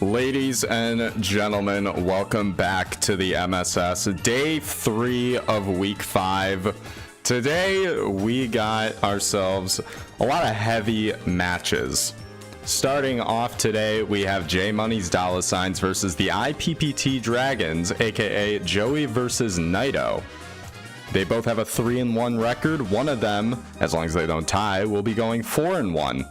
Ladies and gentlemen, welcome back to the MSS. Day 3 of week 5. Today we got ourselves a lot of heavy matches. Starting off today, we have JMoney's DollaSigns versus the IPPT Dragons, aka Joey versus Naito. They both have a 3-1 record. One of them, as long as they don't tie, will be going 4-1.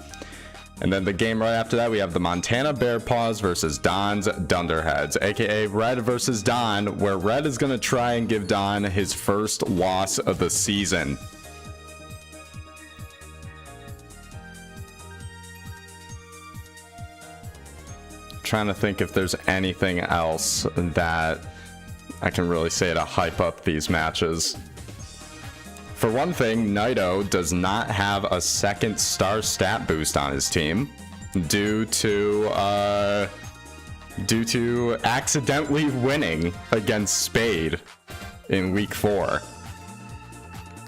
And then the game right after that, we have the Montana Bearpaws versus Don's Dunderheads, aka Red versus Don, where Red is going to try and give Don his first loss of the season. Trying to think if there's anything else that I can really say to hype up these matches. For one thing, Naito does not have a second star stat boost on his team due to accidentally winning against Spade in week 4.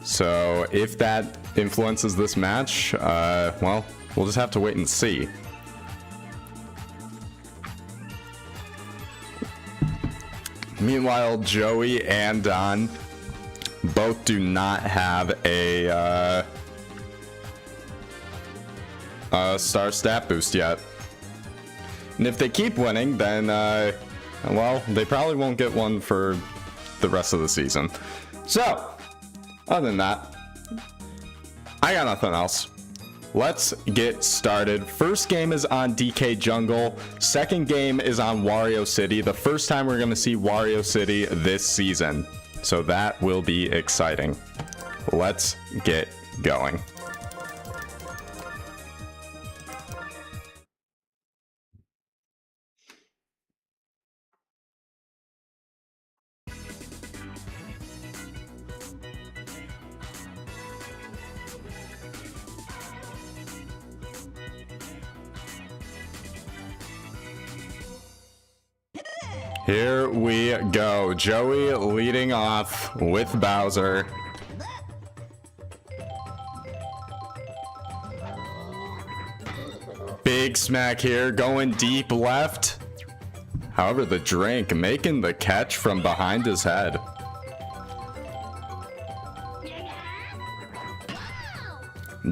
So if that influences this match, well, we'll just have to wait and see. Meanwhile, Joey and Don both do not have a star stat boost yet. And if they keep winning, then, well, they probably won't get one for the rest of the season. So, other than that, I got nothing else. Let's get started. First game is on DK Jungle. Second game is on Wario City. The first time we're going to see Wario City this season. So that will be exciting. Let's get going. Here we go. Joey leading off with Bowser. Big smack here, going deep left. However, the drink making the catch from behind his head.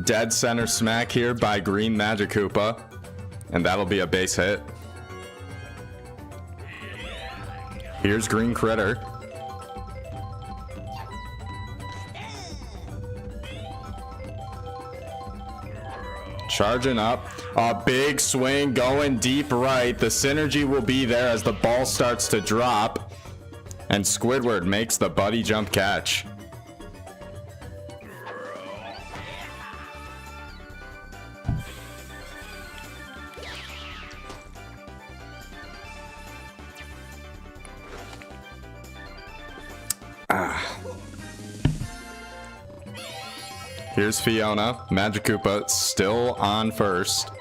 Dead center smack here by Green Magic Koopa. And that'll be a base hit. Here's Green Critter. Charging up. A big swing going deep right. The synergy will be there as the ball starts to drop. And Squidward makes the buddy jump catch. Here's Fiona. Magic Koopa still on first.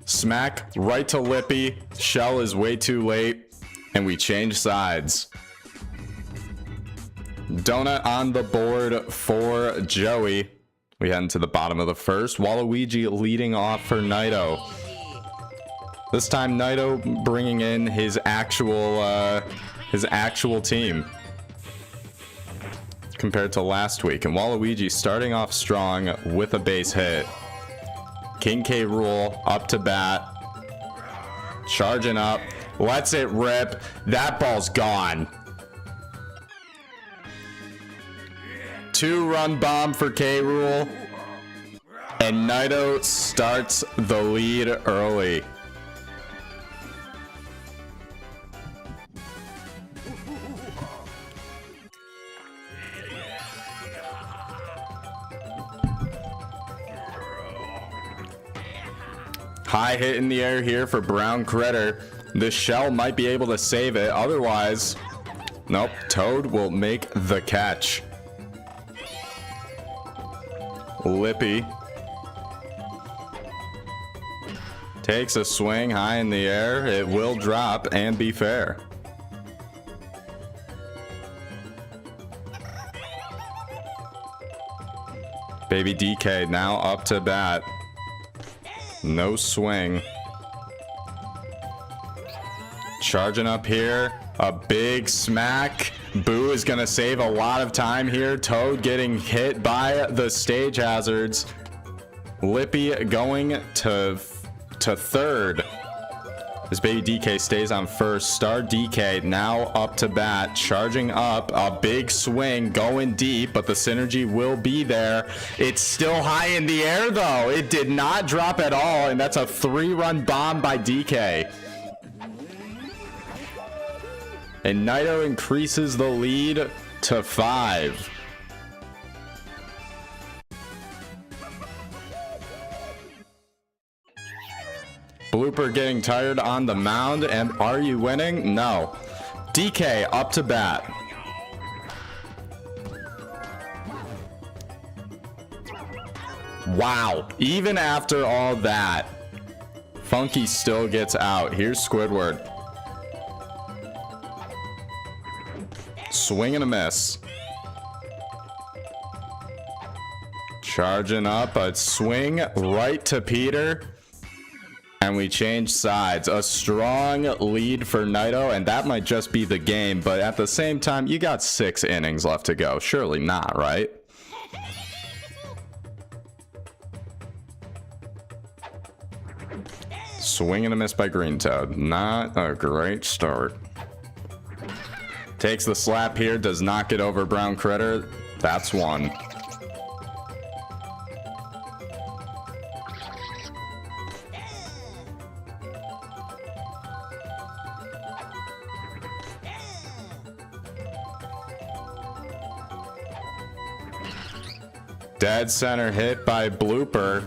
Smack right to Lippy. Shell is way too late. And we change sides. Donut on the board for Joey. We head into the bottom of the first. Waluigi leading off for Naito. This time Naito bringing in his actual team compared to last week, and Waluigi starting off strong with a base hit. King K. Rool up to bat, charging up, lets it rip. That ball's gone. 2-run bomb for K. Rool, and Naito starts the lead early. High hit in the air here for Brown Critter. The shell might be able to save it. Otherwise, nope. Toad will make the catch. Lippy takes a swing high in the air. It will drop and be fair. Baby DK now up to bat. No swing. Charging up here. A big smack. Boo is going to save a lot of time here. Toad getting hit by the stage hazards. Lippy going to third. This baby DK stays on first. Star DK now up to bat. Charging up. A big swing going deep, but the synergy will be there. It's still high in the air, though. It did not drop at all, and that's a 3-run bomb by DK. And Naito increases the lead to 5. Blooper getting tired on the mound, and are you winning? No. DK up to bat. Wow. Even after all that, Funky still gets out. Here's Squidward. Swing and a miss. Charging up, a swing right to Peter. And we change sides. A strong lead for Naito, and that might just be the game, but at the same time, you got 6 innings left to go. Surely not, right? Swing and a miss by Green Toad. Not a great start. Takes the slap here, does not get over Brown Critter. That's 1. Dead center hit by Blooper.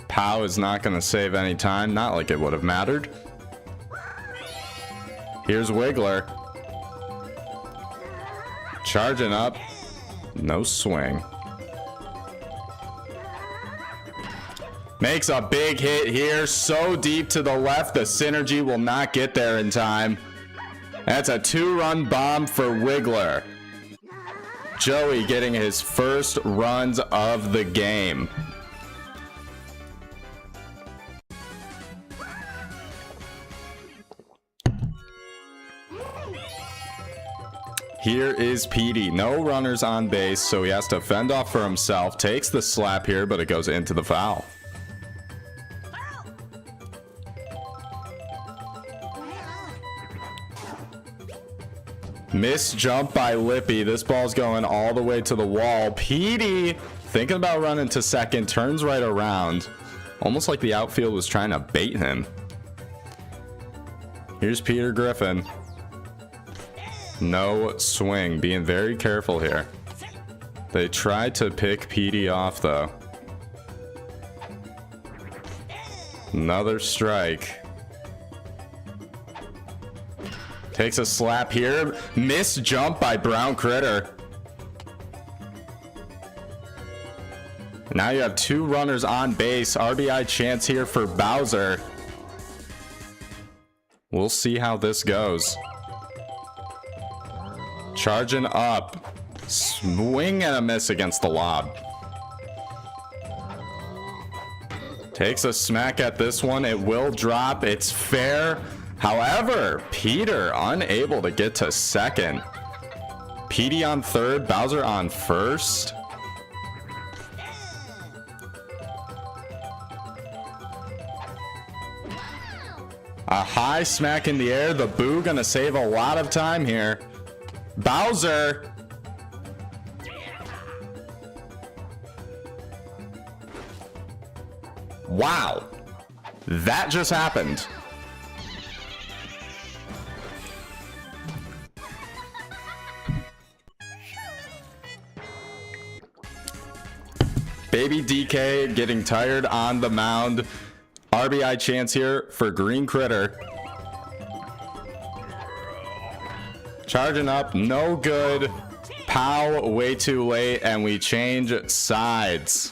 Pow is not going to save any time. Not like it would have mattered. Here's Wiggler. Charging up. No swing. Makes a big hit here. So deep to the left. The synergy will not get there in time. That's a 2-run bomb for Wiggler. Joey getting his first runs of the game. Here is Petey. No runners on base, so he has to fend off for himself. Takes the slap here, but it goes into the foul. Missed jump by Lippy. This ball's going all the way to the wall. Petey thinking about running to second, turns right around. Almost like the outfield was trying to bait him. Here's Peter Griffin. No swing. Being very careful here. They tried to pick Petey off, though. Another strike. Takes a slap here. Missed jump by Brown Critter. Now you have 2 runners on base. RBI chance here for Bowser. We'll see how this goes. Charging up. Swing and a miss against the lob. Takes a smack at this one. It will drop. It's fair. However, Peter unable to get to second. Petey on third, Bowser on first. A high smack in the air. The Boo gonna save a lot of time here. Bowser. Wow. That just happened. Baby DK getting tired on the mound. RBI chance here for Green Critter. Charging up, no good. Pow, way too late, and we change sides.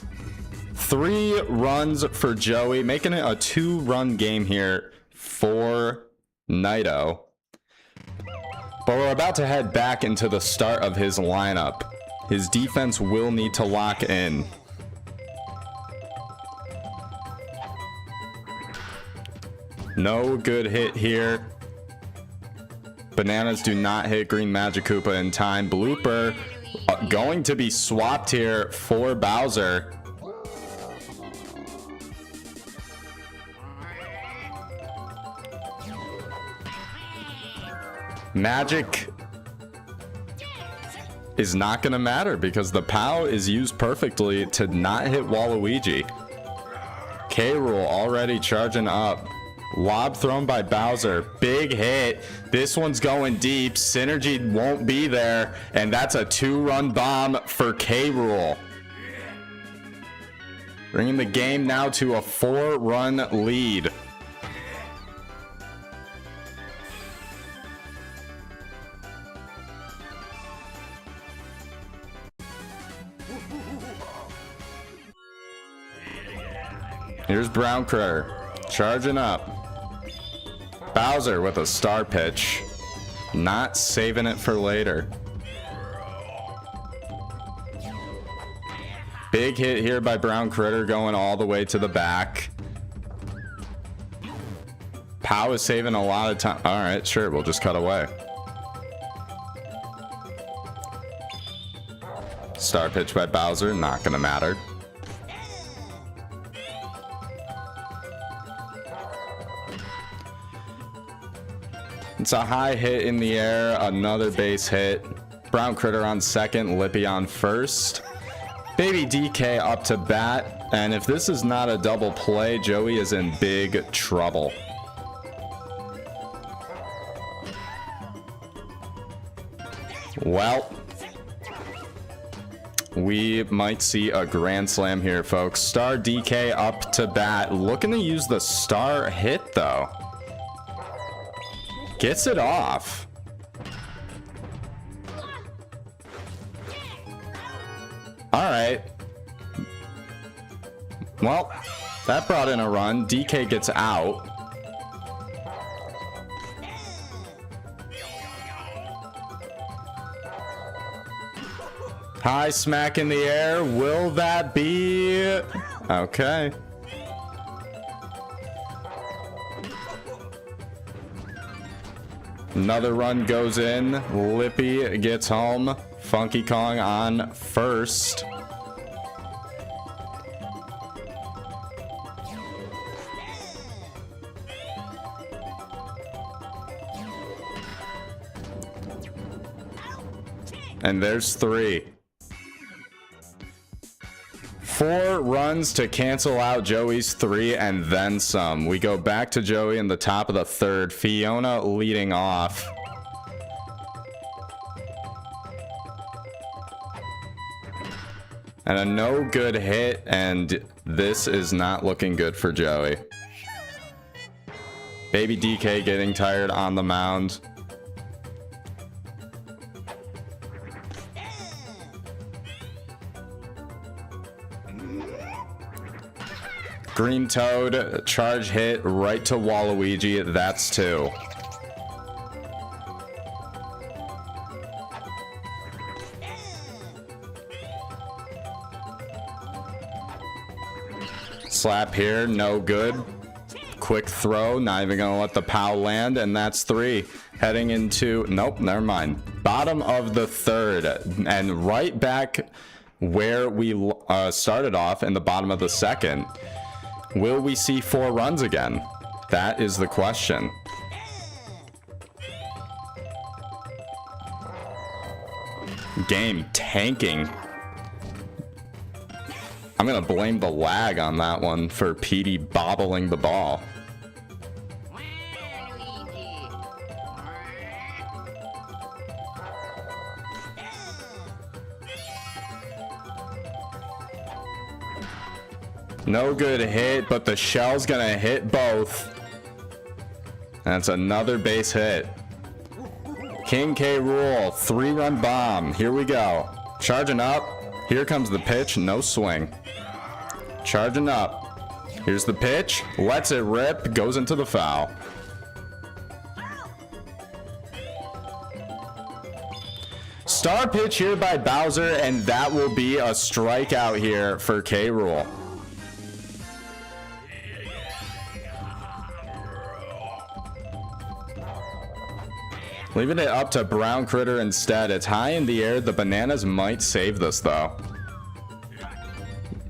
3 runs for Joey, making it a 2-run game here for Naito. But we're about to head back into the start of his lineup. His defense will need to lock in. No good hit here. Bananas do not hit Green Magic Koopa in time. Blooper going to be swapped here for Bowser. Magic is not going to matter because the POW is used perfectly to not hit Waluigi. K. Rool already charging up. Lob thrown by Bowser. Big hit. This one's going deep. Synergy won't be there. And that's a 2-run bomb for K. Rool. Bringing the game now to a 4-run lead. Here's Brown Critter charging up. Bowser with a star pitch, not saving it for later. Big hit here by Brown Critter going all the way to the back. POW is saving a lot of time. All right, sure, we'll just cut away. Star pitch by Bowser, not gonna matter. It's a high hit in the air, another base hit. Brown Critter on second, Lippy on first. Baby DK up to bat, and if this is not a double play, Joey is in big trouble. Well, we might see a grand slam here, folks. Star DK up to bat, looking to use the star hit though. Gets it off. All right. Well, that brought in a run. DK gets out. High smack in the air. Will that be? Okay. Another run goes in. Lippy gets home. Funky Kong on first. And there's 3. 4 runs to cancel out Joey's 3 and then some. We go back to Joey in the top of the 3rd. Fiona leading off. And a no good hit, and this is not looking good for Joey. Baby DK getting tired on the mound. Green Toad, charge hit right to Waluigi. That's 2. Slap here, no good. Quick throw, not even gonna let the POW land, and that's 3. Heading into, nope, never mind. Bottom of the 3rd, and right back where we started off in the bottom of the 2nd. Will we see 4 runs again? That is the question. Game tanking. I'm gonna blame the lag on that one for Petey bobbling the ball. No good hit, but the shell's gonna hit both. That's another base hit. King K. Rool, 3-run bomb. Here we go. Charging up. Here comes the pitch. No swing. Charging up. Here's the pitch. Lets it rip. Goes into the foul. Star pitch here by Bowser, and that will be a strikeout here for K. Rool. Leaving it up to Brown Critter instead. It's high in the air. The bananas might save this, though.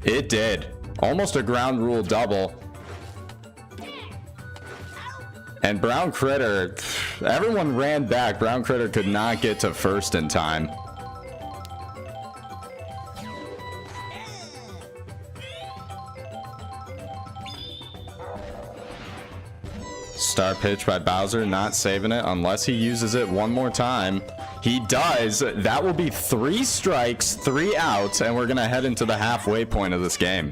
It did. Almost a ground rule double. And Brown Critter, everyone ran back. Brown Critter could not get to first in time. Star pitch by Bowser, not saving it unless he uses it one more time. He does. That will be 3 strikes, 3 outs, and we're going to head into the halfway point of this game.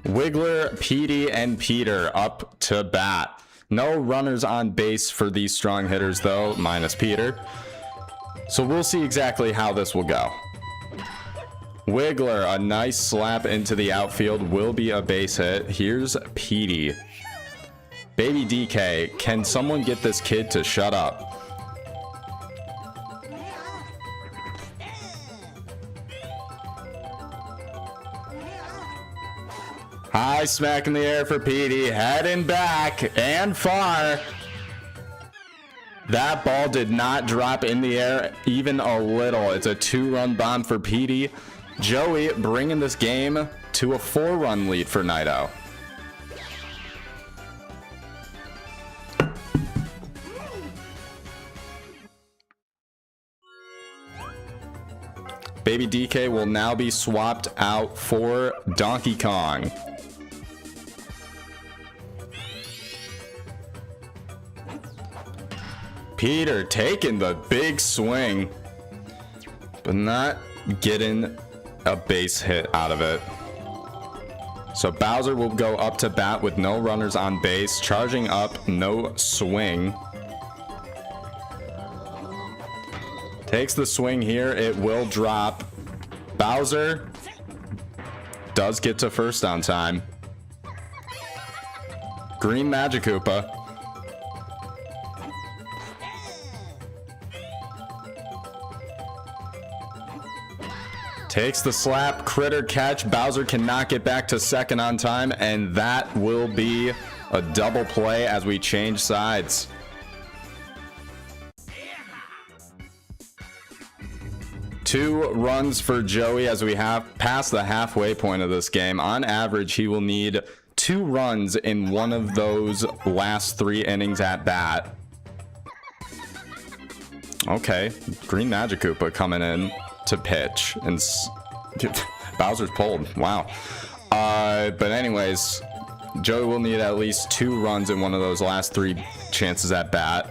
Wiggler, Petey, and Peter up to bat. No runners on base for these strong hitters, though, minus Peter. So we'll see exactly how this will go. Wiggler, a nice slap into the outfield, will be a base hit. Here's Petey. Baby DK, can someone get this kid to shut up? High smack in the air for Petey, heading back and far. That ball did not drop in the air even a little. It's a 2-run bomb for Petey. Joey bringing this game to a 4-run lead for Naito. Baby DK will now be swapped out for Donkey Kong. Peter taking the big swing, but not getting a base hit out of it. So Bowser will go up to bat with no runners on base, charging up, no swing. Takes the swing here, it will drop. Bowser does get to first on time. Green Magikoopa. Takes the slap, Critter catch. Bowser cannot get back to second on time, and that will be a double play as we change sides. Two runs for Joey as we have passed the halfway point of this game. On average, he will need 2 runs in one of those last 3 innings at bat. Okay, Green Magikoopa coming in to pitch, and Bowser's pulled. Wow. But anyways, Joey will need at least 2 runs in one of those last 3 chances at bat.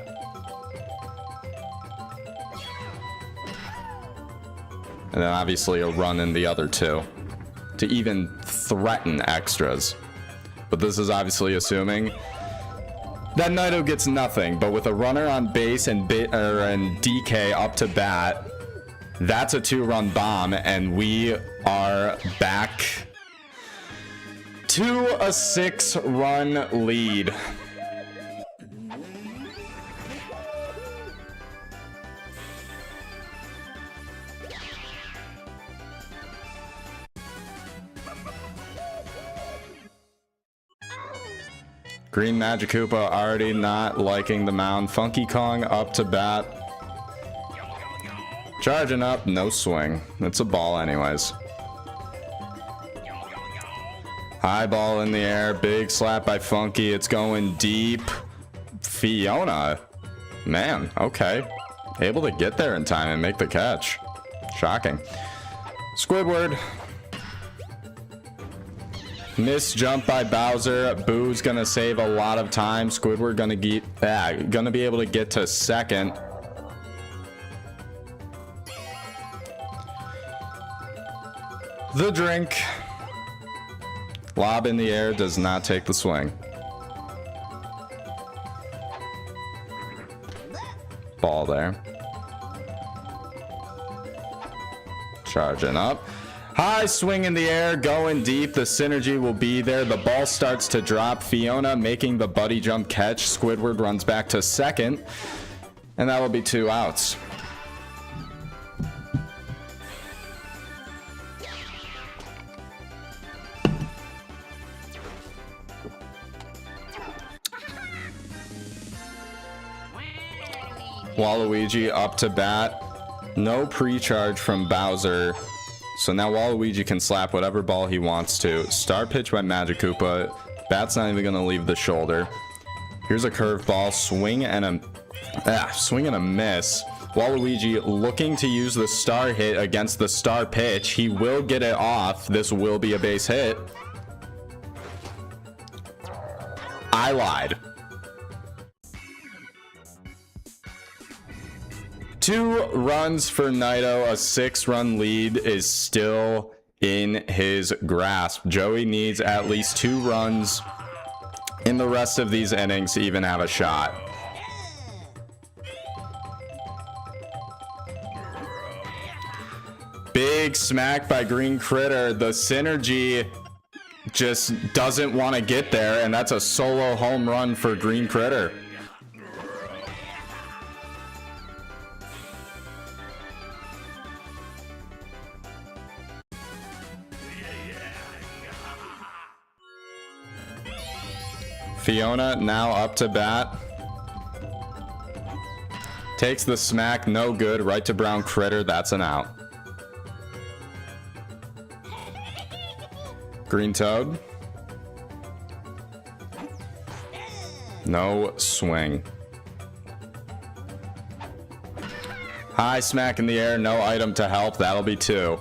And then obviously a run in the other 2 to even threaten extras. But this is obviously assuming that Naito gets nothing. But with a runner on base and DK up to bat, that's a 2-run bomb, and we are back to a 6-run lead. Green Magikoopa already not liking the mound. Funky Kong up to bat. Charging up, no swing. It's a ball anyways. High ball in the air, big slap by Funky. It's going deep. Fiona, man, okay. Able to get there in time and make the catch. Shocking. Squidward. Missed jump by Bowser. Boo's gonna save a lot of time. Squidward gonna be able to get to second. The drink. Lob in the air, does not take the swing. Ball there. Charging up. High swing in the air, going deep. The synergy will be there. The ball starts to drop. Fiona making the buddy jump catch. Squidward runs back to second. And that will be 2 outs. Waluigi up to bat. No pre-charge from Bowser. So now Waluigi can slap whatever ball he wants to. Star pitch by Magikoopa. Bat's not even going to leave the shoulder. Here's a curveball. Swing and a miss. Waluigi looking to use the star hit against the star pitch. He will get it off. This will be a base hit. I lied. 2 runs for Naito. A 6-run lead is still in his grasp. Joey needs at least 2 runs in the rest of these innings to even have a shot. Big smack by Green Critter. The synergy just doesn't want to get there, and that's a solo home run for Green Critter. Fiona now up to bat. Takes the smack, no good. Right to Brown Critter, that's an out. Green Toad. No swing. High smack in the air, no item to help. That'll be 2.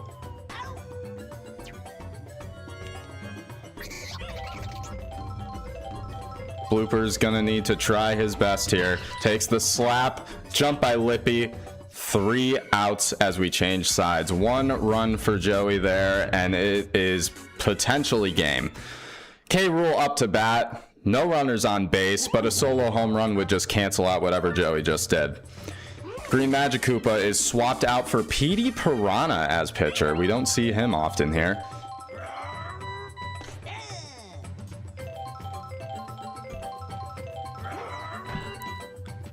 Blooper's gonna need to try his best here. Takes the slap, jump by Lippy. 3 outs as we change sides. 1 run for Joey there, and it is potentially game. K. Rool up to bat. No runners on base, but a solo home run would just cancel out whatever Joey just did. Green Magikoopa is swapped out for Petey Piranha as pitcher. We don't see him often here.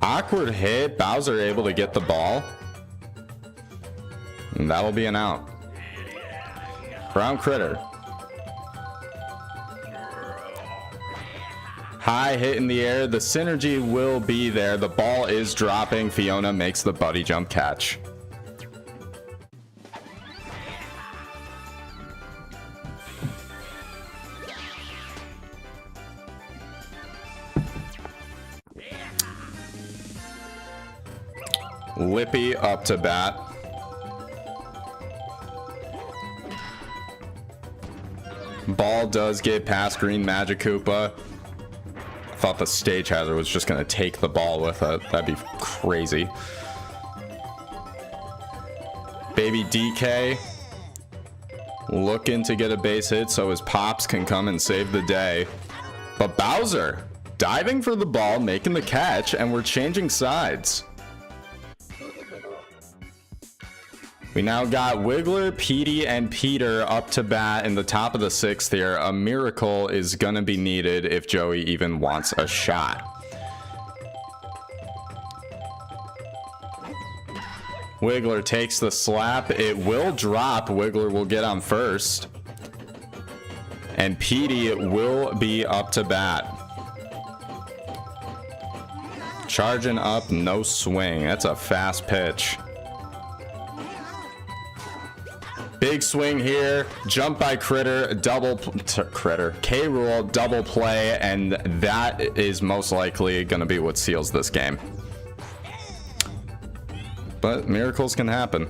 Awkward hit. Bowser able to get the ball. And that'll be an out. Brown Critter. High hit in the air. The synergy will be there. The ball is dropping. Fiona makes the buddy jump catch. Lippy up to bat. Ball does get past Green Magikoopa. Thought the stage hazard was just going to take the ball with it. That'd be crazy. Baby DK looking to get a base hit so his pops can come and save the day. But Bowser diving for the ball, making the catch, and we're changing sides. We now got Wiggler, Petey, and Peter up to bat in the top of the 6th here. A miracle is going to be needed if Joey even wants a shot. Wiggler takes the slap. It will drop. Wiggler will get on first. And Petey will be up to bat. Charging up, no swing. That's a fast pitch. Big swing here, jump by Critter, K. Rool, double play, and that is most likely going to be what seals this game. But miracles can happen.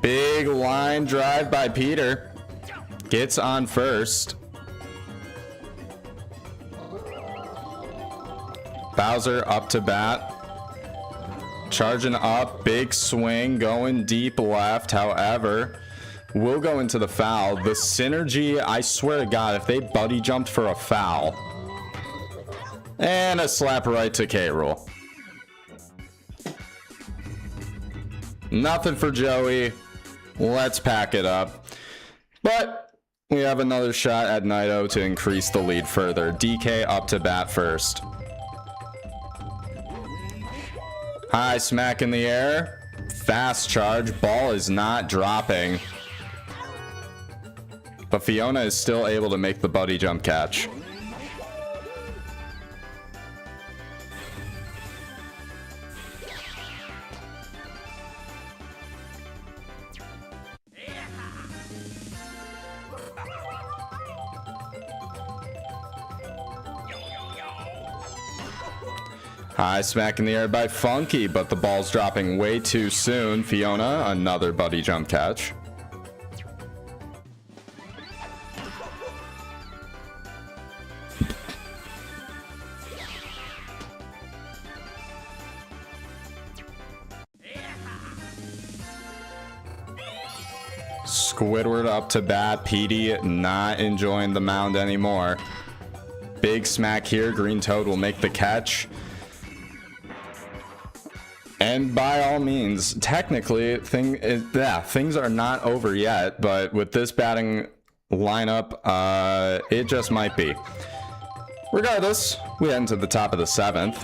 Big line drive by Peter. Gets on first. Bowser up to bat. Charging up, big swing, going deep left. However, we'll go into the foul. The synergy, I swear to God, if they buddy jumped for a foul. And a slap right to K. Rool. Nothing for Joey. Let's pack it up. But we have another shot at Naito to increase the lead further. DK up to bat first. High smack in the air. Fast charge. Ball is not dropping. But Fiona is still able to make the buddy jump catch. High smack in the air by Funky, but the ball's dropping way too soon. Fiona, another buddy jump catch. Squidward up to bat. PD not enjoying the mound anymore. Big smack here. Green Toad will make the catch. And by all means, technically, things are not over yet, but with this batting lineup, it just might be. Regardless, we head into the top of the 7th.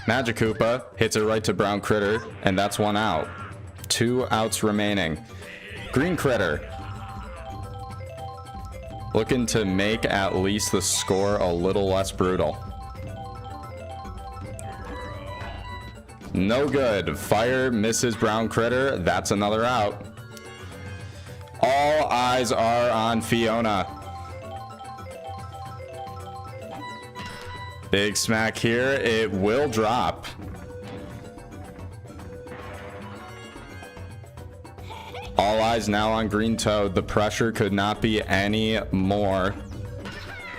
Magikoopa hits it right to Brown Critter, and that's 1 out. 2 outs remaining. Green Critter looking to make at least the score a little less brutal. No good. Fire misses Brown Critter. That's another out. All eyes are on Fiona. Big smack here. It will drop. All eyes now on Green Toad. The pressure could not be any more.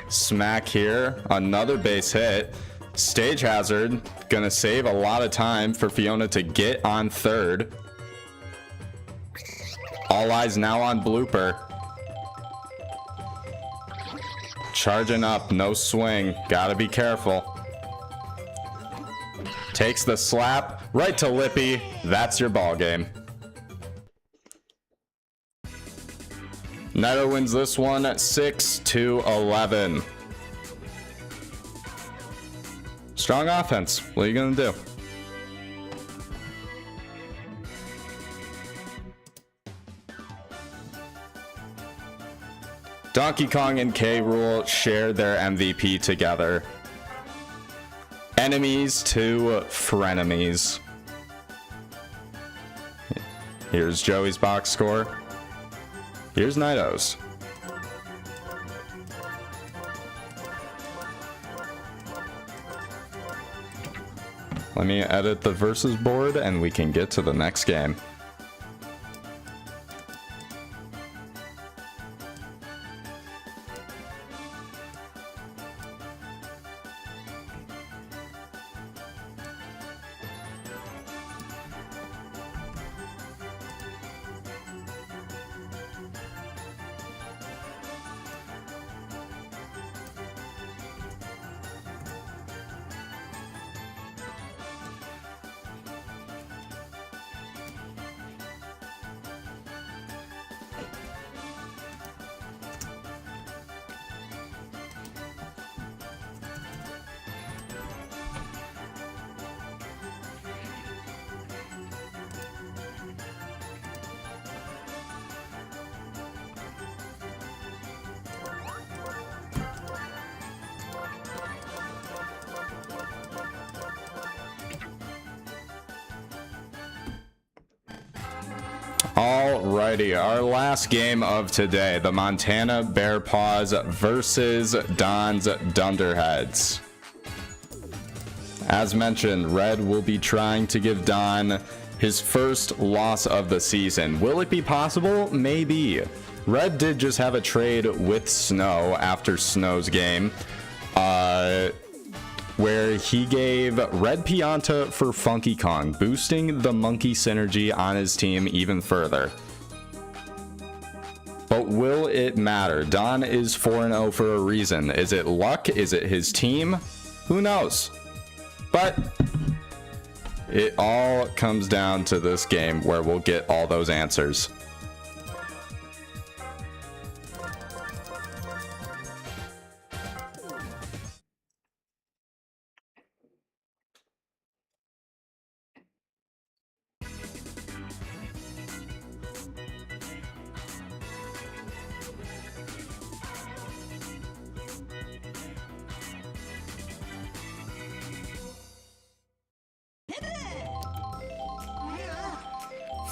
Smack here. Another base hit. Stage hazard. Gonna save a lot of time for Fiona to get on third. All eyes now on Blooper. Charging up. No swing. Gotta be careful. Takes the slap. Right to Lippy. That's your ball game. Neto wins this one 6-11. Strong offense. What are you gonna do? Donkey Kong and K. Rool share their MVP together. Enemies to frenemies. Here's Joey's box score. Here's Nito's. Let me edit the versus board and we can get to the next game. Alrighty, our last game of today, the Montana Bearpaws versus Don's Dunderheads. As mentioned, Red will be trying to give Don his first loss of the season. Will it be possible? Maybe. Red did just have a trade with Snow after Snow's game, where he gave Red Pianta for Funky Kong, boosting the monkey synergy on his team even further. But will it matter? Don is 4-0 for a reason. Is it luck? Is it his team? Who knows? But it all comes down to this game where we'll get all those answers.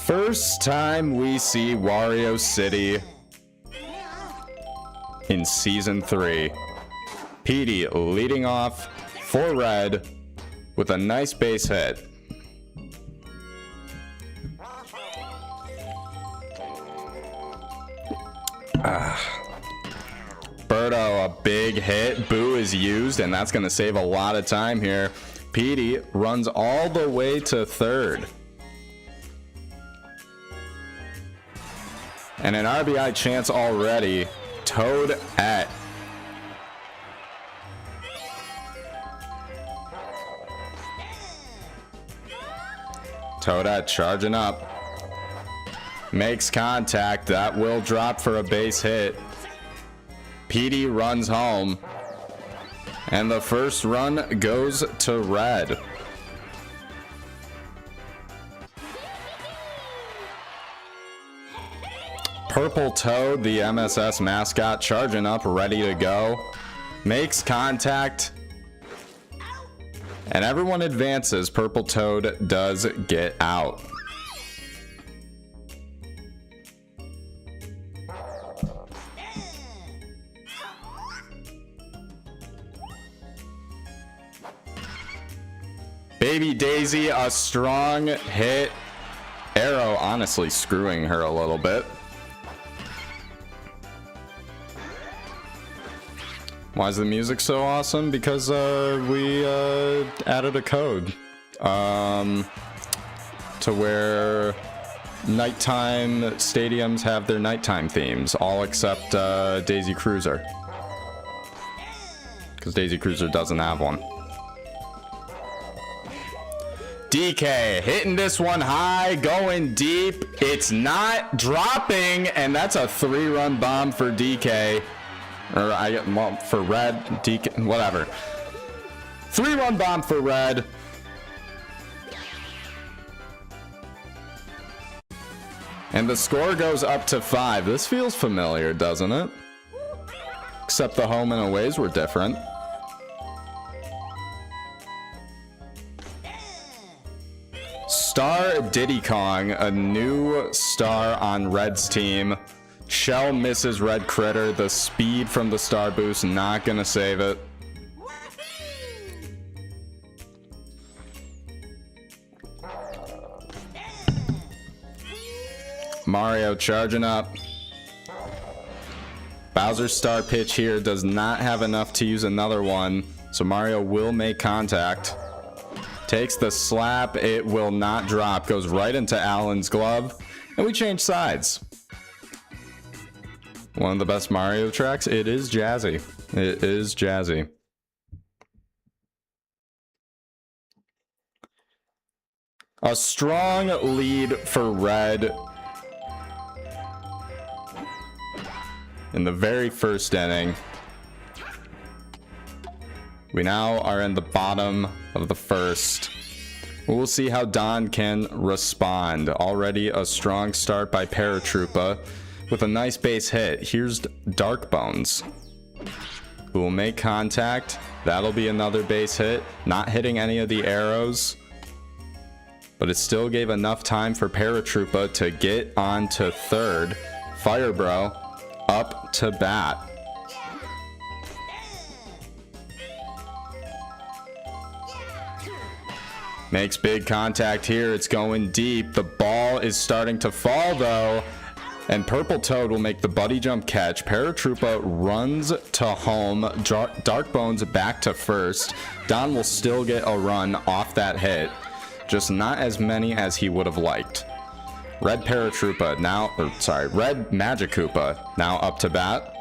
First time we see Wario City in Season 3. PD leading off for Red. with a nice base hit. Birdo, a big hit. Boo is used, and that's going to save a lot of time here. Petey runs all the way to third. And an RBI chance already. Toadette. Toadette charging up. Makes contact. That will drop for a base hit. Petey runs home. And the first run goes to red. Purple Toad, the MSS mascot, charging up, ready to go. Makes contact. And everyone advances. Purple Toad does get out. Baby Daisy, a strong hit. Arrow honestly screwing her a little bit. Why is the music so awesome? Because we added a code to where nighttime stadiums have their nighttime themes, all except Daisy Cruiser. Because Daisy Cruiser doesn't have one. DK hitting this one high, going deep. It's not dropping, and that's a 3-run bomb for DK. Or well, for red, DK, whatever. 3-run bomb for red. And the score goes up to 5. This feels familiar, doesn't it? Except the home and aways were different. Star Diddy Kong, a new star on Red's team. Shell misses Red Critter. The speed from the star boost not gonna save it. Mario charging up. Bowser's star pitch here does not have enough to use another one, so Mario will make contact. Takes the slap. It will not drop. Goes right into Alan's glove. And we change sides. One of the best Mario tracks. It is jazzy. It is jazzy. A strong lead for Red in the very first inning. We now are in the bottom of the first. We'll see how Don can respond. Already a strong start by Paratroopa with a nice base hit. Here's Dark Bones, who will make contact. That'll be another base hit. Not hitting any of the arrows, but it still gave enough time for Paratroopa to get on to third. Firebro up to bat. Makes big contact here. It's going deep. The ball is starting to fall though, and Purple Toad will make the buddy jump catch. Paratroopa runs to home. Dark Bones back to first. Don will still get a run off that hit, just not as many as he would have liked. Red Paratroopa now, or sorry, Red Magikoopa now up to bat.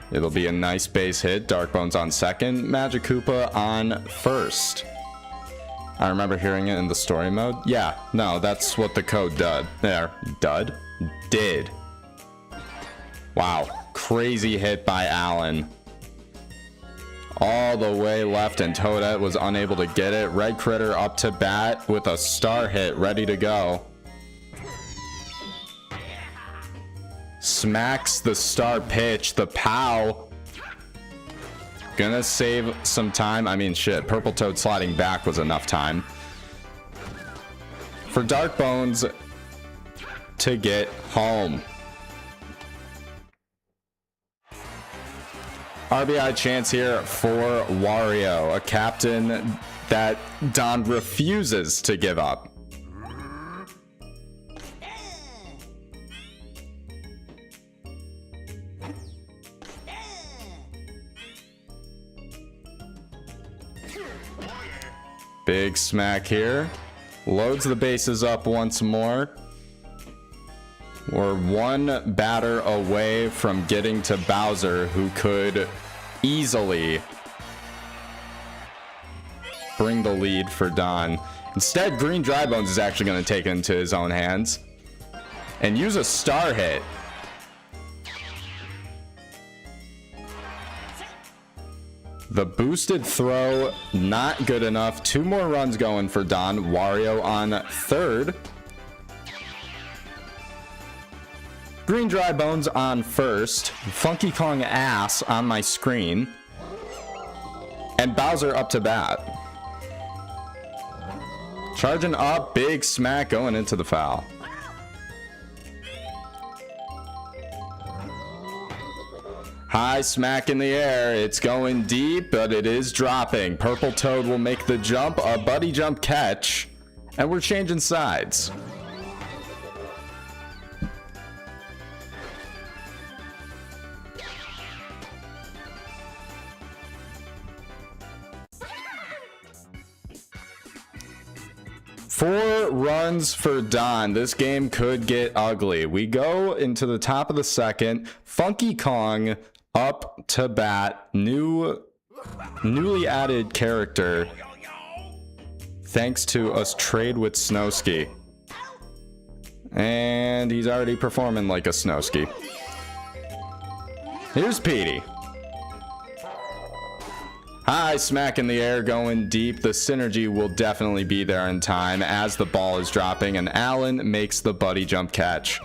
It'll be a nice base hit. Dark Bones on second, Magikoopa on first. I remember hearing it in the story mode. Yeah, no, that's what the code did. Wow, crazy hit by Alan. All the way left, and Toadette was unable to get it. Red Critter up to bat with a star hit ready to go. Smacks the star pitch. The POW. Gonna save some time. I mean, shit. Purple Toad sliding back was enough time for Dark Bones to get home. RBI chance here for Wario, a captain that Don refuses to give up. Big smack here. Loads the bases up once more. We're one batter away from getting to Bowser, who could easily bring the lead for Don. Instead, Green Drybones is actually going to take it into his own hands and use a star hit. The boosted throw, not good enough. 2 more runs going for Don. Wario on third. Green Drybones on first. Funky Kong ass on my screen. And Bowser up to bat. Charging up, big smack going into the foul. High smack in the air. It's going deep, but it is dropping. Purple Toad will make the jump, a buddy jump catch, and we're changing sides. Four runs for Don. This game could get ugly. We go into the top of the second. Funky Kong up to bat. Newly added character. Thanks to us trade with Snowski. And he's already performing like a Snowski. Here's Petey. High smack in the air going deep. The synergy will definitely be there in time as the ball is dropping, and Allen makes the buddy jump catch.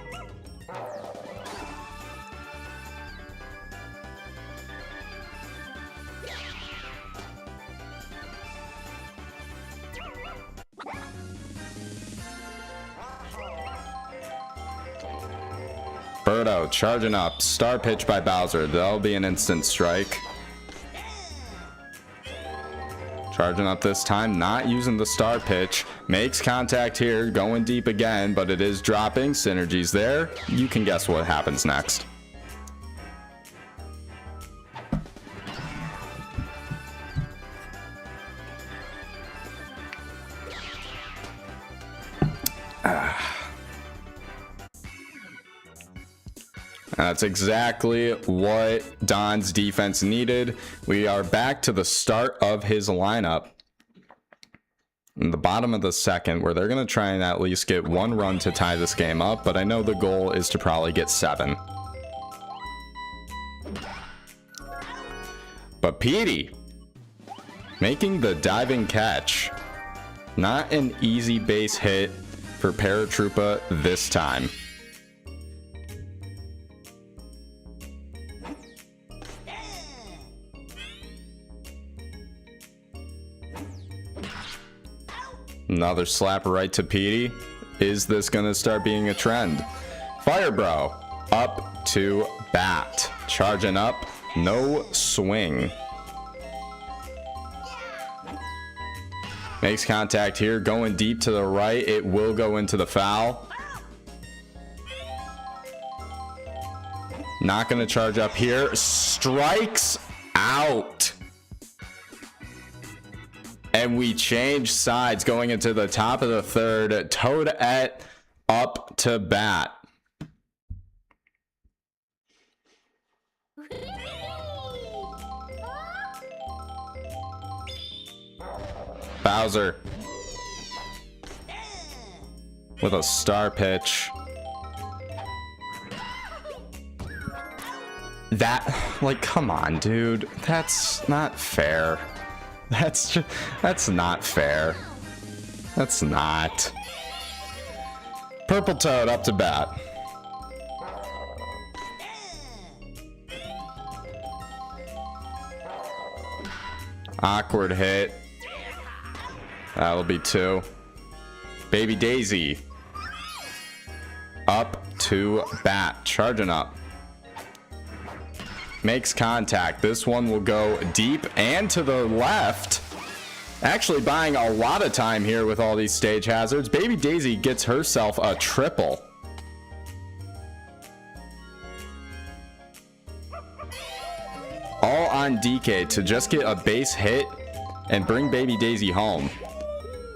Birdo charging up. Star pitch by Bowser. That'll be an instant strike. Charging up this time, not using the star pitch. Makes contact here, going deep again, but it is dropping. Synergy's there. You can guess what happens next. That's exactly what Don's defense needed. We are back to the start of his lineup in the bottom of the second, where they're going to try and at least get 1 run to tie this game up, but I know the goal is to probably get 7. But Petey making the diving catch. Not an easy base hit for Paratroopa this time. Another slap right to Petey. Is this going to start being a trend? Fire Bro up to bat. Charging up. No swing. Makes contact here. Going deep to the right. It will go into the foul. Not going to charge up here. Strikes out. And we change sides going into the top of the third. Toadette up to bat. Bowser with a star pitch. That, like, come on, dude. That's not fair. That's not fair. That's not. Purple Toad up to bat. Awkward hit. That'll be 2. Baby Daisy up to bat. Charging up. makes contact. This one will go deep and to the left. Actually buying a lot of time here with all these stage hazards. Baby Daisy gets herself a triple. All on DK to just get a base hit and bring Baby Daisy home.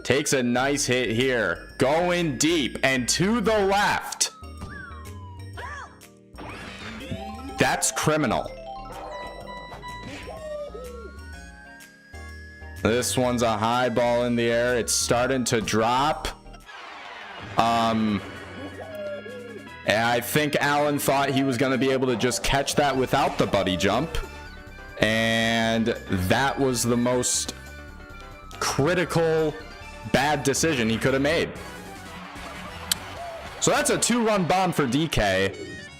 Takes a nice hit here. Going deep and to the left. That's criminal. This one's a high ball in the air. It's starting to drop. And I think Alan thought he was going to be able to just catch that without the buddy jump. And that was the most critical bad decision he could have made. So that's a 2-run bomb for DK.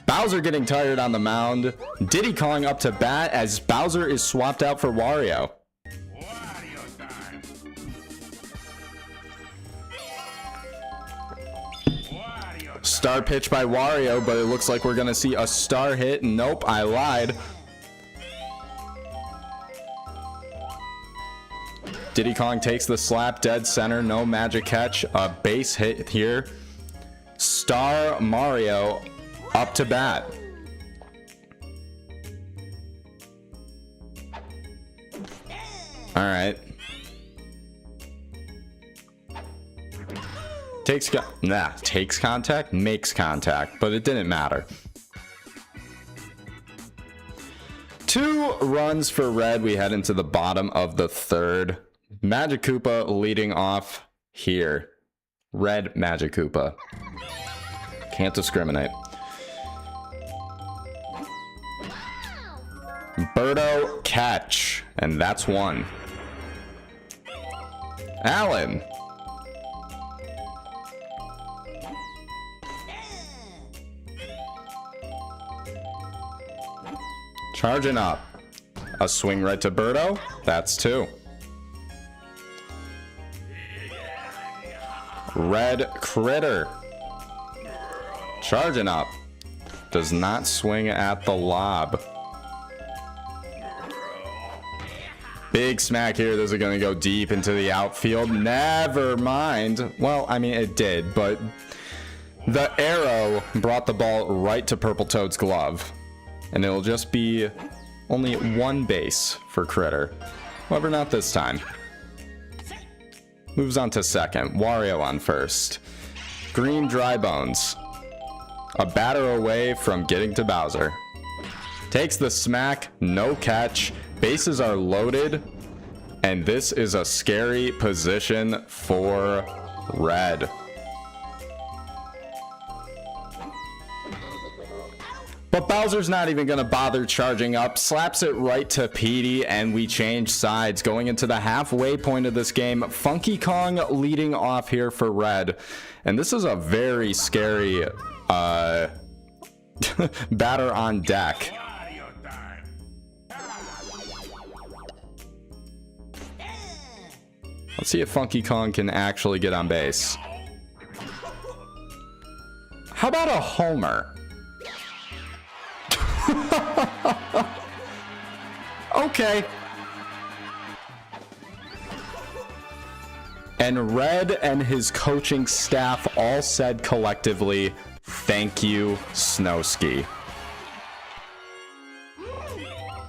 Bowser getting tired on the mound. Diddy Kong up to bat as Bowser is swapped out for Wario. Star pitch by Wario, but it looks like we're gonna see a star hit. Nope, I lied. Diddy Kong takes the slap, dead center, no magic catch, a base hit here. Star Mario up to bat. All right. Takes contact, makes contact, but it didn't matter. 2 runs for Red. We head into the bottom of the 3rd. Magic Koopa leading off here. Red Magic Koopa. Can't discriminate. Birdo catch, and that's 1. Alan. Charging up. A swing right to Birdo. That's 2. Red Critter. Charging up. Does not swing at the lob. Big smack here. This is going to go deep into the outfield. Never mind. Well, I mean, it did, but the arrow brought the ball right to Purple Toad's glove. And it'll just be only 1 base for Critter. However, not this time. Moves on to second. Wario on first. Green Dry Bones. A batter away from getting to Bowser. Takes the smack. No catch. Bases are loaded. And this is a scary position for Red. But Bowser's not even going to bother charging up. Slaps it right to Petey, and we change sides. Going into the halfway point of this game, Funky Kong leading off here for Red. And this is a very scary batter on deck. Let's see if Funky Kong can actually get on base. How about a homer? Okay. And Red and his coaching staff all said collectively, thank you, Snowski.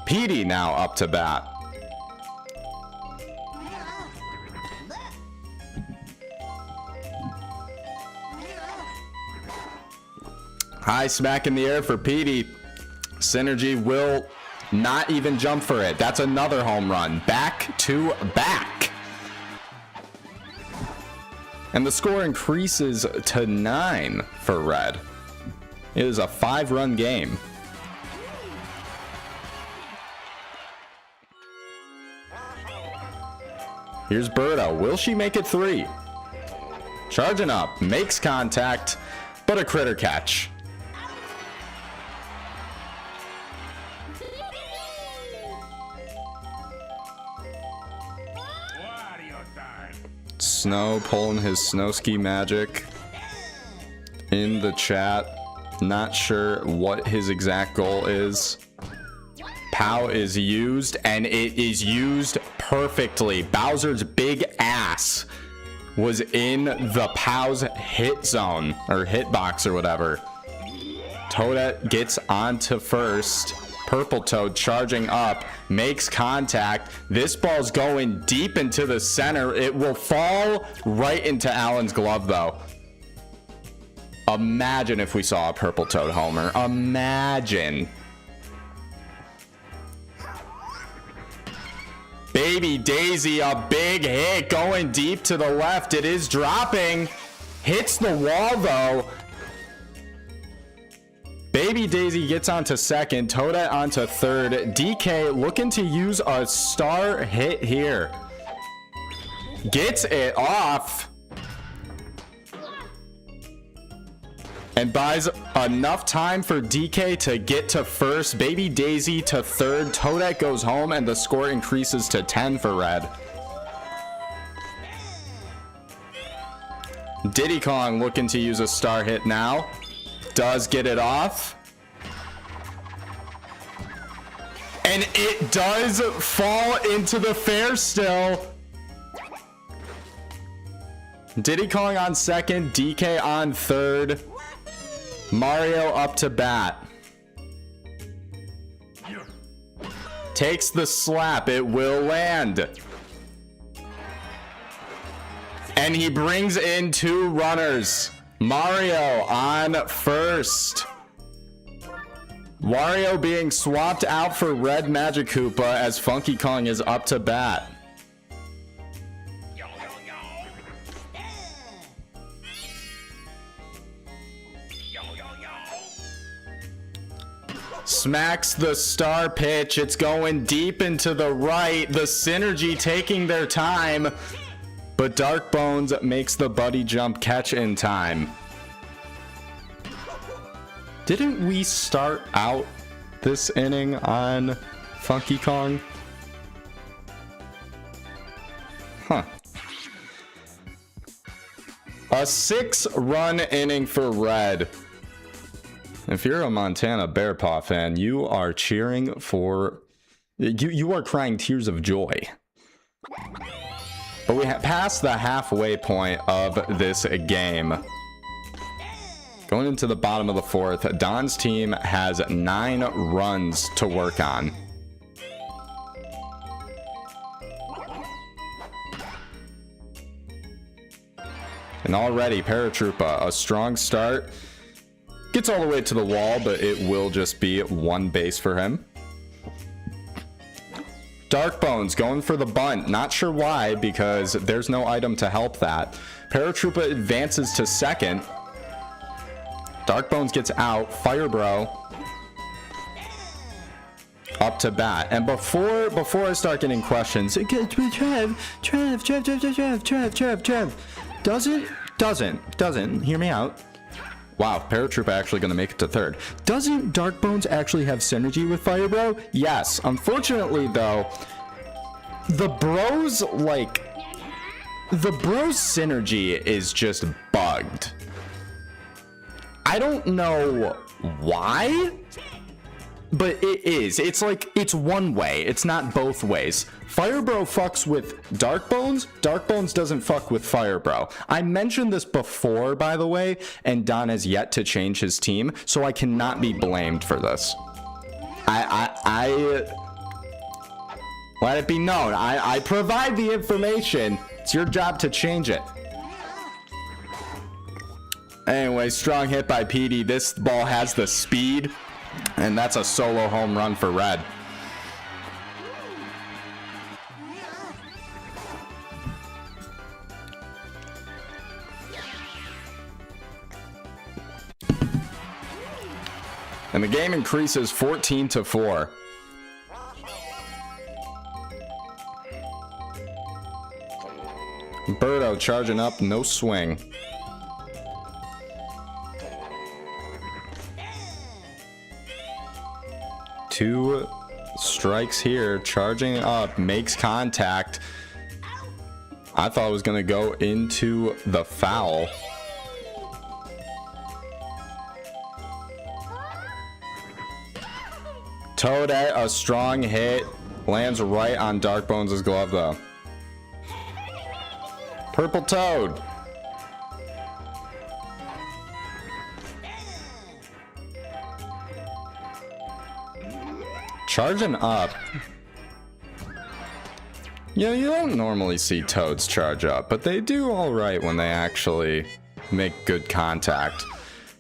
Petey now up to bat. High smack in the air for Petey. Synergy will not even jump for it. That's another home run. Back to back. And the score increases to 9 for Red. It is a 5-run game. Here's Birdo. Will she make it 3? Charging up. Makes contact, but a critter catch. Snow pulling his Snowski magic in the chat. Not sure what his exact goal is. POW is used, and it is used perfectly. Bowser's big ass was in the POW's hit zone, or hitbox, or whatever. Toadette gets onto first. Purple Toad charging up, makes contact. This ball's going deep into the center. It will fall right into Alan's glove, though. Imagine if we saw a Purple Toad homer. Imagine. Baby Daisy, a big hit going deep to the left. It is dropping. Hits the wall, though. Baby Daisy gets onto second. Toadette onto third. DK looking to use a star hit here. Gets it off. And buys enough time for DK to get to first. Baby Daisy to third. Toadette goes home, and the score increases to 10 for red. Diddy Kong looking to use a star hit now. Does get it off. And it does fall into the fair still. Diddy Kong on second. DK on third. Mario up to bat. Takes the slap. It will land. And he brings in two runners. Mario on first. Wario being swapped out for Red Magic Koopa as Funky Kong is up to bat. Smacks the star pitch. It's going deep into the right. The Synergy taking their time. But Dark Bones makes the buddy jump catch in time. Didn't we start out this inning on Funky Kong? Huh. A 6-run inning for red. If you're a Montana Bearpaw fan, you are cheering for... You are crying tears of joy. But we have passed the halfway point of this game. Going into the bottom of the fourth, Don's team has 9 runs to work on. And already, Paratroopa, a strong start. Gets all the way to the wall, but it will just be 1 base for him. Dark Bones going for the bunt. Not sure why, because there's no item to help that. Paratroopa advances to second. Dark Bones gets out. Fire Bro up to bat. And before I start getting questions, Trev, doesn't hear me out. Wow, Paratroopa actually going to make it to third. Doesn't Dark Bones actually have synergy with Fire Bro? Yes. Unfortunately, though, the Bros synergy is just bugged. I don't know why, but it is. It's like, it's one way. It's not both ways. Fire Bro fucks with Dark Bones. Dark Bones doesn't fuck with Fire Bro. I mentioned this before, by the way, and Don has yet to change his team, so I cannot be blamed for this. I let it be known. I provide the information. It's your job to change it. Anyway, strong hit by PD. This ball has the speed, and that's a solo home run for red. And the game increases 14-4. Birdo charging up, no swing. Two strikes here, charging up, makes contact. I thought it was going to go into the foul. Toad at a strong hit. Lands right on Dark Bones' glove, though. Purple Toad. Charging up. You know, you don't normally see Toads charge up, but they do all right when they actually make good contact.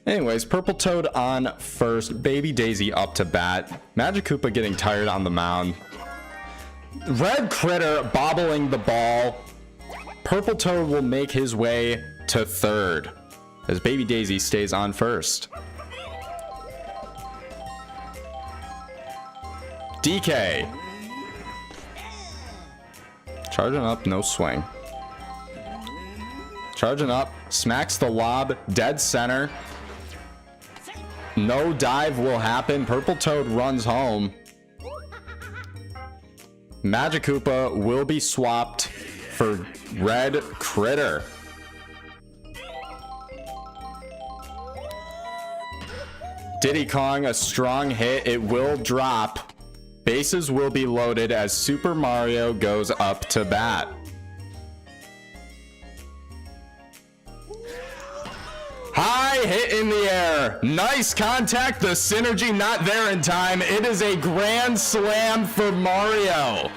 Anyways, Purple Toad on first. Baby Daisy up to bat. Magikoopa getting tired on the mound. Red Critter bobbling the ball. Purple Toad will make his way to third as Baby Daisy stays on first. DK. Charging up, no swing. Charging up, smacks the lob, dead center. No dive will happen. Purple Toad runs home. Magikoopa will be swapped for Red Critter. Diddy Kong, a strong hit. It will drop. Bases will be loaded as Super Mario goes up to bat. High hit in the air. Nice contact. The synergy not there in time. It is a grand slam for Mario.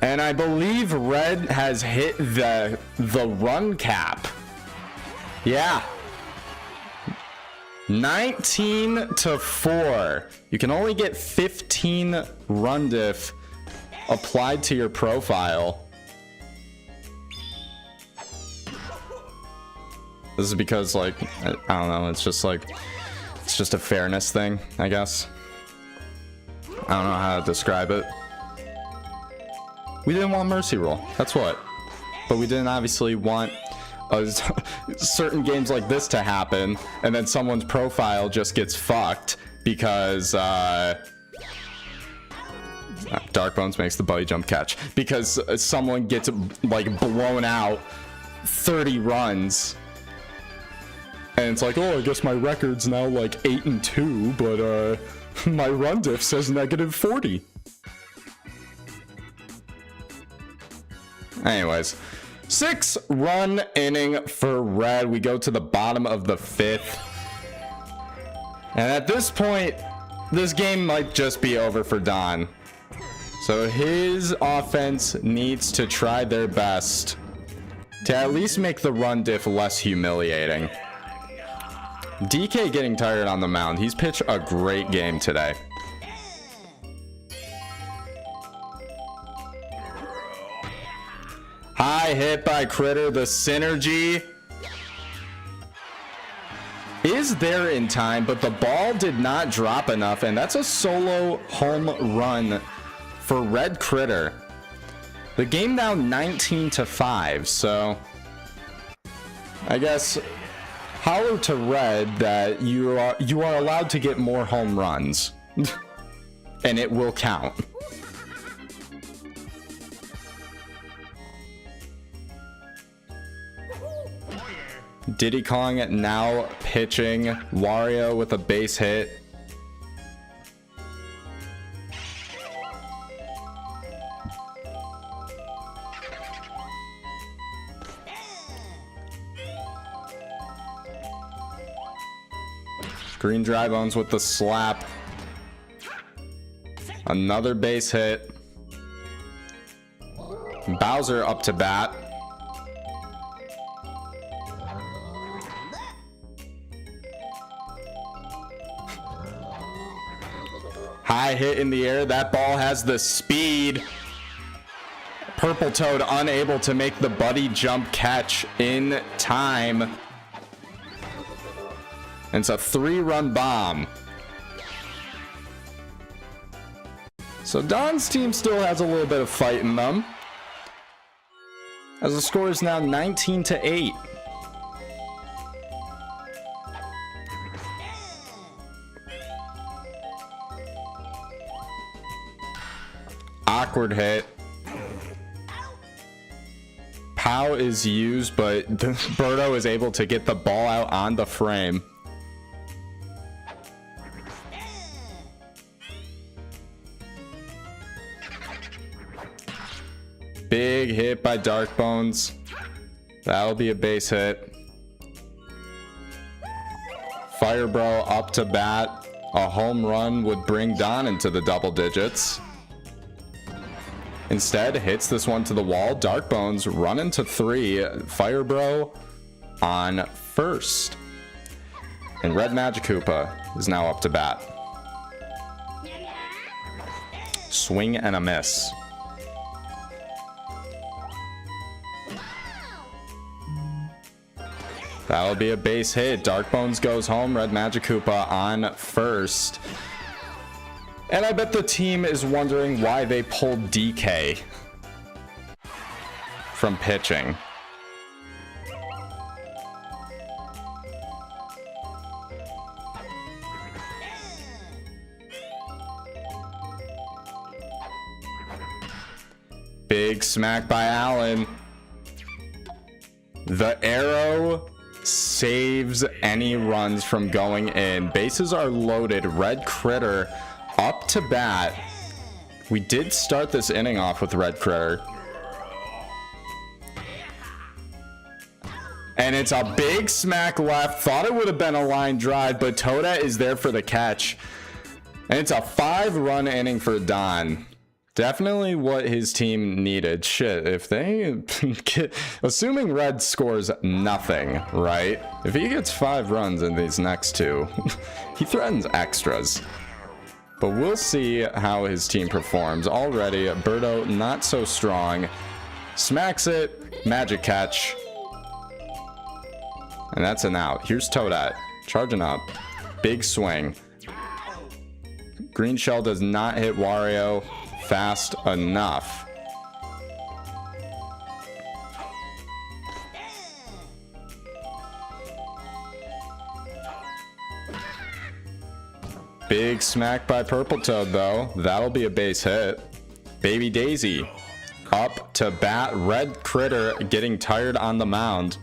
And I believe Red has hit the run cap. Yeah. 19-4. You can only get 15 run diff applied to your profile. This is because, like, I don't know, it's just a fairness thing, I guess. I don't know how to describe it. We didn't want Mercy Roll, that's what. But we didn't obviously want certain games like this to happen, and then someone's profile just gets fucked because, Dark Bones makes the buddy jump catch. Because someone gets, like, blown out 30 runs. And it's like, oh, I guess my record's now like 8-2, but my run diff says -40. Anyways, 6-run inning for Red. We go to the bottom of the 5th. And at this point, this game might just be over for Don. So his offense needs to try their best to at least make the run diff less humiliating. DK getting tired on the mound. He's pitched a great game today. High hit by Critter. The synergy is there in time, but the ball did not drop enough, and that's a solo home run for Red Critter. The game now 19-5, so I guess holler to Red that you are allowed to get more home runs, and it will count. Diddy Kong now pitching. Wario with a base hit. Green Dry Bones with the slap. Another base hit. Bowser up to bat. High hit in the air. That ball has the speed. Purple Toad unable to make the buddy jump catch in time. And it's a 3-run bomb. So Don's team still has a little bit of fight in them, as the score is now 19-8. Awkward hit. Pow is used, but Birdo is able to get the ball out on the frame. Big hit by Darkbones. That'll be a base hit. Firebro up to bat. A home run would bring Don into the double digits. Instead, hits this one to the wall. Darkbones run into 3. Firebro on first. And Red Magikoopa is now up to bat. Swing and a miss. That'll be a base hit. Darkbones goes home. Red Magikoopa on first. And I bet the team is wondering why they pulled DK from pitching. Big smack by Allen. The arrow saves any runs from going in. Bases are loaded. Red Critter up to bat. We did start this inning off with Red Critter. And it's a big smack left. Thought it would have been a line drive, but Toadette is there for the catch. And it's a 5-run inning for Don. Definitely what his team needed. Shit, if they get, assuming Red scores nothing, right? If he gets 5 runs in these next 2, he threatens extras. But we'll see how his team performs. Already, Birdo not so strong. Smacks it, magic catch. And that's an out. Here's Toadette, charging up. Big swing. Green Shell does not hit Wario fast enough. Big smack by Purple Toad though. That'll be a base hit. Baby Daisy up to bat. Red Critter getting tired on the mound.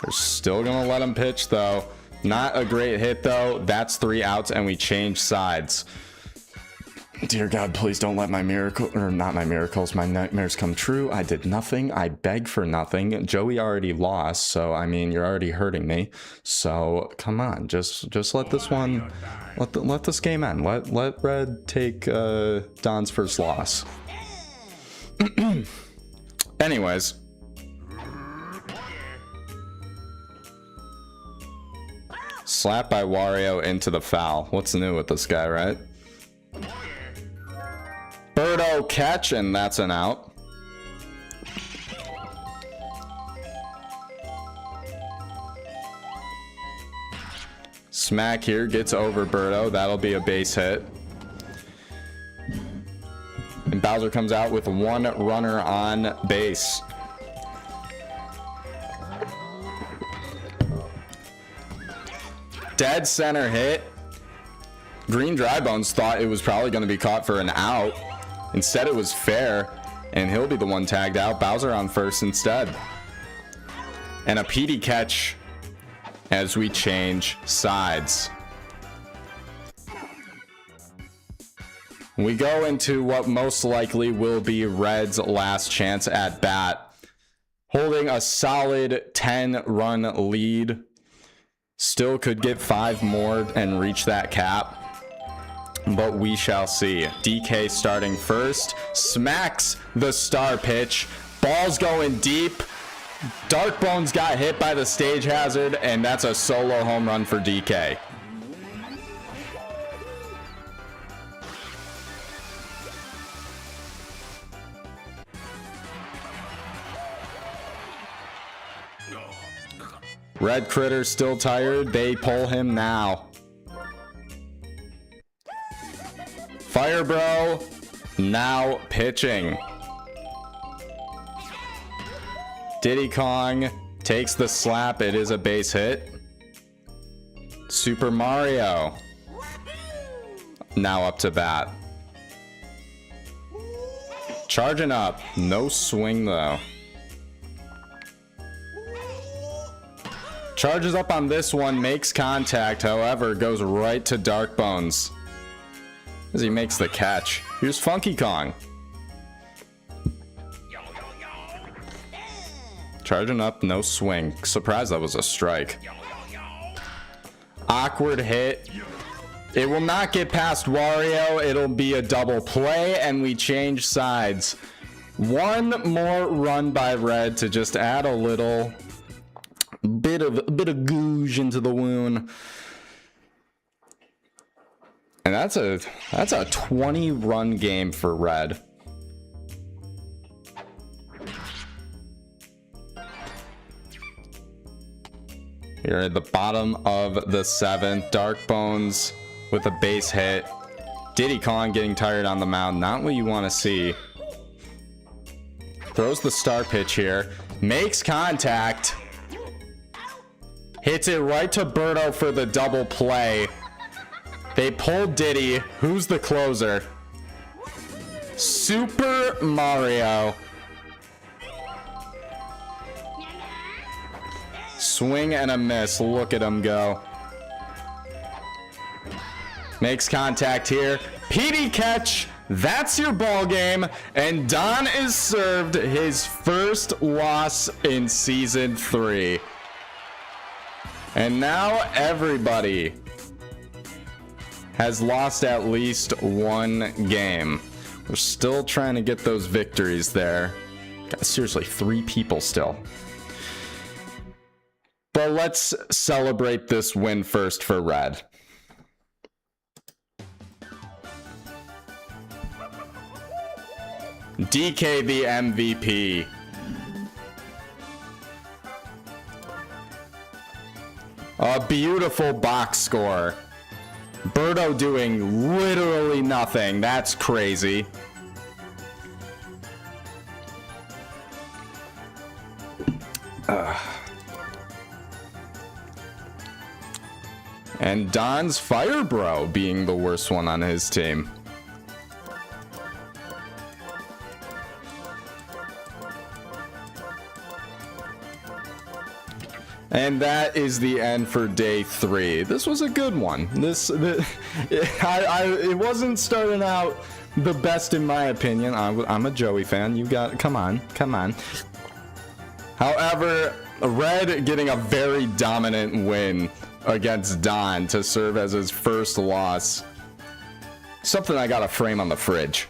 They're still gonna let him pitch though. Not a great hit though. That's 3 outs and we change sides. Dear God, please don't let my miracle, or not my miracles, my nightmares come true. I did nothing. I begged for nothing. Joey already lost, so I mean, you're already hurting me. So come on, just let this one, let this game end. Let Red take Don's first loss. Anyways. Slap by Wario into the foul. What's new with this guy, right? Birdo catch, and that's an out. Smack here gets over Birdo. That'll be a base hit. And Bowser comes out with 1 runner on base. Dead center hit. Green Drybones thought it was probably going to be caught for an out. Instead, it was fair, and he'll be the one tagged out. Bowser on first instead. And a PD catch as we change sides. We go into what most likely will be Red's last chance at bat. Holding a solid 10-run lead. Still could get 5 more and reach that cap. But we shall see. DK starting first. Smacks the star pitch. Ball's going deep. Darkbones got hit by the stage hazard, and that's a solo home run for DK. Red Critter still tired. They pull him now. Firebro now pitching. Diddy Kong takes the slap. It is a base hit. Super Mario now up to bat. Charging up. No swing though. Charges up on this one, makes contact, however, goes right to Darkbones as he makes the catch. Here's Funky Kong. Charging up, no swing. Surprised that was a strike. Awkward hit. It will not get past Wario. It'll be a double play, and we change sides. One more run by red to just add a little bit of googe into the wound. And that's a 20-run game for red. Here at the bottom of the 7th, Dark Bones with a base hit. Diddy Kong getting tired on the mound. Not what you want to see. Throws the star pitch here. Makes contact. Hits it right to Birdo for the double play. They pull Diddy. Who's the closer? Super Mario. Swing and a miss. Look at him go. Makes contact here. PD catch. That's your ball game. And Don is served his first loss in Season 3. And now everybody has lost at least one game. We're still trying to get those victories there. Got seriously 3 people still. But let's celebrate this win first for red. DK the MVP. A beautiful box score. Birdo doing literally nothing. That's crazy. And Don's Fire Bro being the worst one on his team. And that is the end for day 3. This was a good one. It wasn't starting out the best in my opinion. I'm a Joey fan. You got, come on. However, red getting a very dominant win against Don to serve as his first loss. Something I gotta frame on the fridge.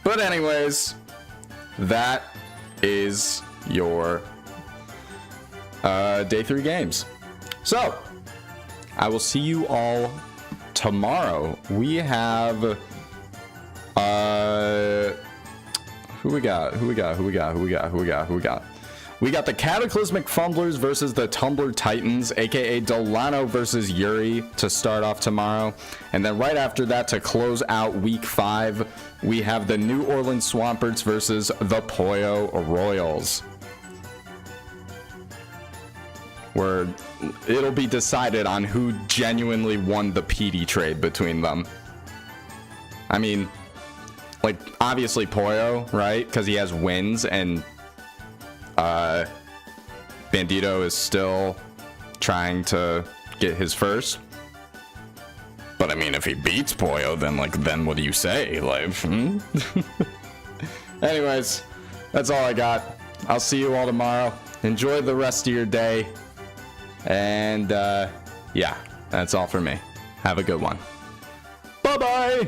But anyways, that is your day 3 games. So I will see you all tomorrow. We have who we got? We got the Cataclysmic Fumblers versus the Tumbler Titans, aka Delano versus Yuri, to start off tomorrow. And then right after that, to close out week 5, we have the New Orleans Swamperts versus the Pollo Royals, where it'll be decided on who genuinely won the PD trade between them. I mean, like, obviously Pollo, right? Because he has wins, and Bandito is still trying to get his first. But I mean, if he beats Pollo, then what do you say? Anyways, that's all I got. I'll see you all tomorrow. Enjoy the rest of your day. And yeah, that's all for me. Have a good one. Bye-bye.